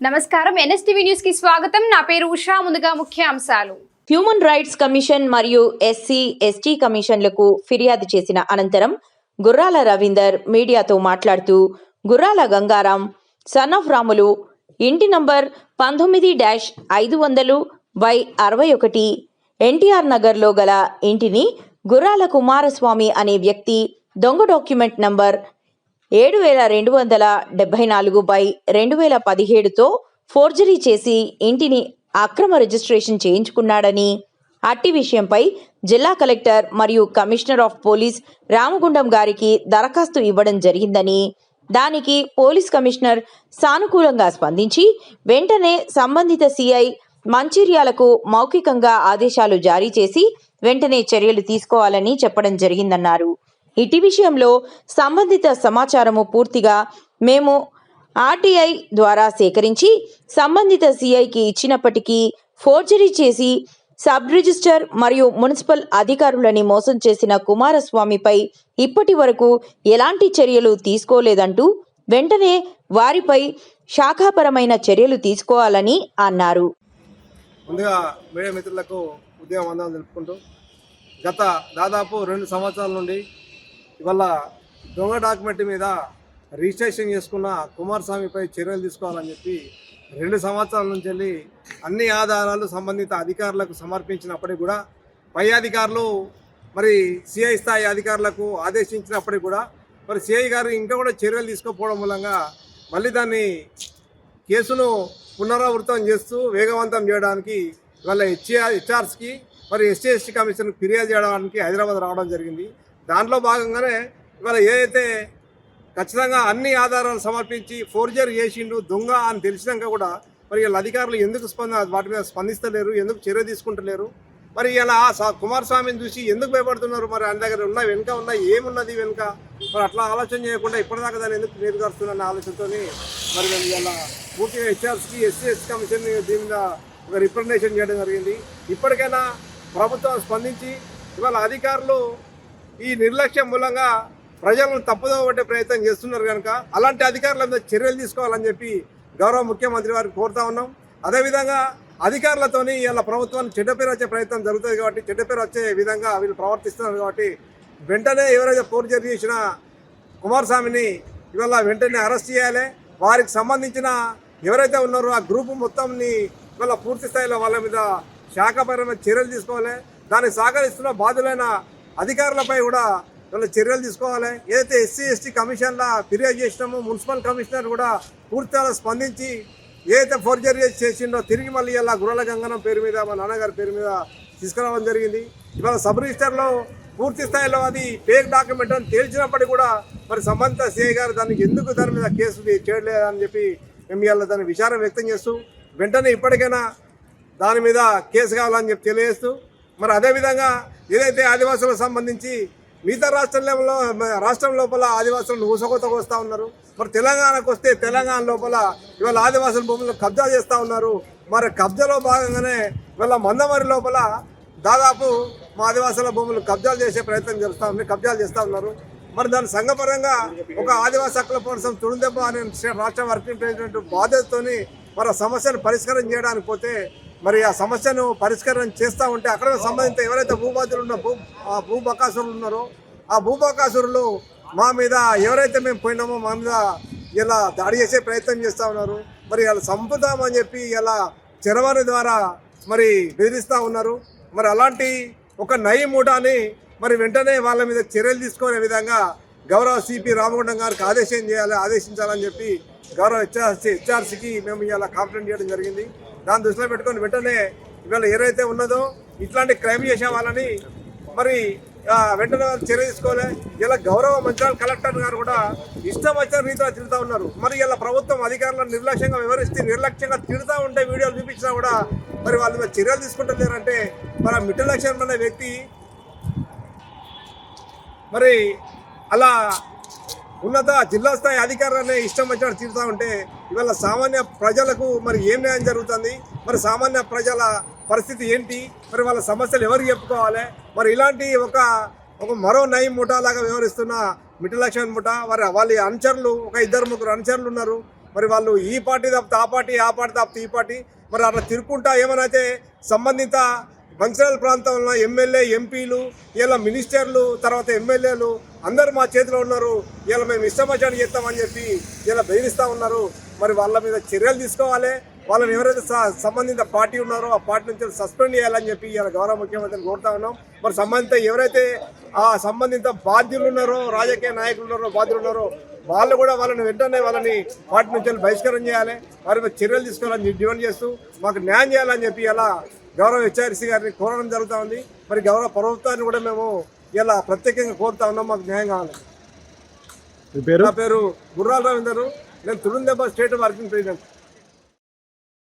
నమస్కారం NSTV news కి స్వాగతం. నా పేరు ఉషా. ముందుగా ముఖ్య అంశాలు. హ్యూమన్ రైట్స్ కమిషన్ మరియు ఎస్సీ/ఎస్టీ కమిషన్లకు ఫిర్యాదు చేసిన అనంతరం గుర్రాల రవీందర్ మీడియాతో మాట్లాడుతూ గుర్రాల గంగారాం సన్ ఆఫ్ రాములు ఇంటి నంబర్ 19-500/61 ఎన్టీఆర్ నగర్లో గల ఇంటిని గుర్రాల కుమారస్వామి అనే వ్యక్తి దొంగ డాక్యుమెంట్ నంబర్ 7274/2017తో ఫోర్జరీ చేసి ఇంటిని అక్రమ రిజిస్ట్రేషన్ చేయించుకున్నాడని, అట్టి విషయంపై జిల్లా కలెక్టర్ మరియు కమిషనర్ ఆఫ్ పోలీస్ రామగుండం గారికి దరఖాస్తు ఇవ్వడం జరిగిందని, దానికి పోలీస్ కమిషనర్ సానుకూలంగా స్పందించి వెంటనే సంబంధిత సిఐ మంచిర్యాలకు మౌఖికంగా ఆదేశాలు జారీ చేసి వెంటనే చర్యలు తీసుకోవాలని చెప్పడం జరిగిందన్నారు. ఇటీ విషయంలో సంబంధిత సమాచారము పూర్తిగా మేము ఆర్టీఐ ద్వారా సేకరించి సంబంధిత సిఐకి ఇచ్చినప్పటికీ ఫోర్జరీ చేసి సబ్ రిజిస్టర్ మరియు మున్సిపల్ అధికారులని మోసం చేసిన కుమారస్వామిపై ఇప్పటి వరకు ఎలాంటి చర్యలు తీసుకోలేదంటూ వెంటనే వారిపై శాఖాపరమైన చర్యలు తీసుకోవాలని అన్నారు. ముందుగా మీడియా మిత్రులకు ఉదయం వందనాలు తెలుపుకుంటూ గత దాదాపు 2 సంవత్సరాల నుండి ఇవాళ దొంగ డాక్యుమెంట్ మీద రిజిస్ట్రేషన్ చేసుకున్న కుమారస్వామిపై చర్యలు తీసుకోవాలని చెప్పి 2 సంవత్సరాల నుంచి వెళ్ళి అన్ని ఆధారాలు సంబంధిత అధికారులకు సమర్పించినప్పటికీ కూడా పై అధికారులు మరి సిఐ స్థాయి అధికారులకు ఆదేశించినప్పటికీ కూడా మరి సిఐ గారు ఇంకా కూడా చర్యలు తీసుకోకపోవడం మూలంగా మళ్ళీ దాన్ని కేసును పునరావృతం చేస్తూ వేగవంతం చేయడానికి ఇవాళ హెచ్ఆర్స్కి మరి ఎస్సీ/ఎస్టీ కమిషన్కి ఫిర్యాదు చేయడానికి హైదరాబాద్ రావడం జరిగింది. దాంట్లో భాగంగానే ఇవాళ ఏదైతే ఖచ్చితంగా అన్ని ఆధారాలు సమర్పించి ఫోర్జరీ చేసిండు దొంగ అని తెలిసినాక కూడా మరి వీళ్ళ అధికారులు ఎందుకు వాటి మీద స్పందిస్తలేరు, ఎందుకు చర్య తీసుకుంటలేరు, మరి ఇలా కుమారస్వామిని చూసి ఎందుకు భయపడుతున్నారు, మరి ఆయన దగ్గర వెనుక ఏమున్నది వెనుక, మరి అట్లా ఆలోచన చేయకుండా ఇప్పటిదాకా దాన్ని ఎందుకు నీరుగారుస్తున్న ఆలోచనతో మరి మేము ఇలా పూర్తిగా హెచ్ఆర్స్కి ఎస్సీ/ఎస్టీ కమిషన్ దీని మీద ఒక రిప్రజెంటేషన్ చేయడం జరిగింది. ఇప్పటికైనా ప్రభుత్వం స్పందించి ఇవాళ అధికారులు ఈ నిర్లక్ష్యం మూలంగా ప్రజలను తప్పుదోవ పట్టే ప్రయత్నం చేస్తున్నారు కనుక అలాంటి అధికారుల మీద చర్యలు తీసుకోవాలని చెప్పి గౌరవ ముఖ్యమంత్రి వారికి కోరుతా ఉన్నాం. అదేవిధంగా అధికారులతోని ఇలా ప్రభుత్వానికి చెడ్డ పేరు వచ్చే ప్రయత్నం జరుగుతుంది కాబట్టి చెడ్డ పేరు వచ్చే విధంగా వీళ్ళు ప్రవర్తిస్తున్నారు కాబట్టి వెంటనే ఎవరైతే ఫోర్జరీ చేసిన కుమారస్వామిని ఇవాళ వెంటనే అరెస్ట్ చేయాలి. వారికి సంబంధించిన ఎవరైతే ఉన్నారో ఆ గ్రూపు మొత్తంని ఇవాళ పూర్తి స్థాయిలో వాళ్ళ మీద శాఖపరమైన చర్యలు తీసుకోవాలి. దానికి సహకరిస్తున్న బాధ్యులైన అధికారులపై కూడా వాళ్ళ చర్యలు తీసుకోవాలి. ఏదైతే ఎస్సీ/ఎస్టీ కమిషన్లా ఫిర్యాదు చేసినామో మున్సిపల్ కమిషనర్ కూడా పూర్తిగా స్పందించి ఏదైతే ఫోర్జరీ చేసిండో తిరిగి మళ్ళీ ఇలా గుర్రాల గంగారాం పేరు మీద మా నాన్నగారి పేరు మీద తీసుకురావడం జరిగింది. ఇవాళ సబ్ రిజిస్టర్లో పూర్తి స్థాయిలో అది ఫేక్ డాక్యుమెంట్ అని తేల్చినప్పటికీ కూడా మరి సంబంధిత సిఐ గారు దానికి ఎందుకు దాని మీద కేసు చేయలేదని చెప్పి మేము ఇవాళ దాని విచారం వ్యక్తం చేస్తూ వెంటనే ఇప్పటికైనా దాని మీద కేసు కావాలని చెప్పి తెలియజేస్తూ మరి అదేవిధంగా ఏదైతే ఆదివాసులకు సంబంధించి మిగతా రాష్ట్రం లోపల ఆదివాసులను ఊసకోతకు వస్తూ ఉన్నారు, మరి తెలంగాణకు వస్తే తెలంగాణ లోపల ఇవాళ ఆదివాసుల భూములను కబ్జా చేస్తూ ఉన్నారు. మరి కబ్జాలో భాగంగానే ఇవాళ మందమరి లోపల దాదాపు మా ఆదివాసుల భూములు కబ్జాలు చేసే ప్రయత్నం కబ్జాలు చేస్తూ ఉన్నారు. మరి దాని సంఘపరంగా ఒక ఆదివాసీ హక్కుల పోరాటం తుడుందెబ్బ అనే రాష్ట్ర వర్కింగ్ ప్రెసిడెంట్ బాధ్యతతోని మరి ఆ సమస్యను పరిష్కారం చేయడానికి పోతే మరి ఆ సమస్యను పరిష్కారం చేస్తూ ఉంటే అక్కడ సంబంధిత ఎవరైతే భూబాధ్యులు భూబకాసురులు ఉన్నారో ఆ భూబకాసురులు మా మీద ఎవరైతే మేము పోయినామో మా మీద ఇలా దాడి చేసే ప్రయత్నం చేస్తూ ఉన్నారు. మరి ఇలా చంపుతామని చెప్పి ఇలా చరవాణి ద్వారా మరి బెదిరిస్తూ ఉన్నారు. మరి అలాంటి ఒక నయి మూటాని మరి వెంటనే వాళ్ళ మీద చర్యలు తీసుకునే విధంగా గౌరవ సిపి రామగుండం గారికి ఆదేశించాలని చెప్పి గౌరవ హెచ్ఆర్సీకి మేము ఇలా కంప్లైంట్ చేయడం జరిగింది. దాన్ని దృష్టిలో పెట్టుకొని వెంటనే ఇవాళ ఏదైతే ఉన్నదో ఇట్లాంటి క్రైమ్ చేసే వాళ్ళని మరి వెంటనే చర్య తీసుకోవాలి. ఇలా గౌరవ మంచిర్యాల కలెక్టర్ గారు కూడా ఇష్టం వచ్చిన రీతిలో తిడుతూ ఉన్నారు. మరి ఇలా ప్రభుత్వం అధికారులను నిర్లక్ష్యంగా నిర్లక్ష్యంగా తిడుతూ ఉంటే వీడియోలు చూపించినా కూడా మరి వాళ్ళ మీద చర్యలు తీసుకుంటలేరంటే మన మిట్టల లక్ష్యం అనే వ్యక్తి మరి అలా ఉన్నత జిల్లా స్థాయి అధికారులనే ఇష్టం వచ్చినట్టు తిడుతూ ఉంటే ఇవాళ సామాన్య ప్రజలకు మరి ఏం న్యాయం జరుగుతుంది, మరి సామాన్య ప్రజల పరిస్థితి ఏంటి, మరి వాళ్ళ సమస్యలు ఎవరు చెప్పుకోవాలి, మరి ఇలాంటి ఒక మరో నయం ముఠాలాగా వ్యవహరిస్తున్న మిట్టల లక్ష్మణ్ ముఠా వాళ్ళ అనుచరులు ఒక 2-3 అనుచరులు ఉన్నారు. మరి వాళ్ళు ఈ పార్టీ తప్పితే ఆ పార్టీ, ఆ పార్టీ తప్పితే ఈ పార్టీ, మరి అట్లా తిరుక్కుంటా ఏమైనా అయితే సంబంధిత మంచిర్యాల ప్రాంతంలో ఎమ్మెల్యే, ఎంపీలు, ఇలా మినిస్టర్లు, తర్వాత ఎమ్మెల్యేలు అందరూ మా చేతిలో ఉన్నారు, ఇలా మేము ఇష్టమచ్చాడు చేస్తామని చెప్పి ఇలా బెదిరిస్తూ ఉన్నారు. మరి వాళ్ళ మీద చర్యలు తీసుకోవాలి. వాళ్ళని ఎవరైతే సంబంధిత పార్టీ ఉన్నారో ఆ పార్టీ నుంచి సస్పెండ్ చేయాలని చెప్పి ఇలా గౌరవ ముఖ్యమంత్రిని కోరుతా ఉన్నాం. మరి సంబంధిత ఎవరైతే ఆ సంబంధిత బాధ్యులు ఉన్నారో, రాజకీయ నాయకులు ఉన్నారో, బాధ్యులు ఉన్నారో వాళ్ళు కూడా వాళ్ళని వెంటనే వాళ్ళని పార్టీ నుంచి బహిష్కరణ చేయాలి, వారి మీద చర్యలు తీసుకోవాలని డిమాండ్ చేస్తూ మాకు న్యాయం చేయాలని చెప్పి ఇలా గౌరవ హెచ్ఆర్సీ గారిని కోరడం జరుగుతూ ఉంది. మరి గౌరవ ప్రభుత్వాన్ని కూడా మేము ఇలా ప్రత్యేకంగా కోరుతా ఉన్నాం, మాకు న్యాయం కావాలి. నా పేరు గుర్రాల రవీందర్, నేను తుడుందెబ్బ స్టేట్ వర్కింగ్ ప్రెసిడెంట్.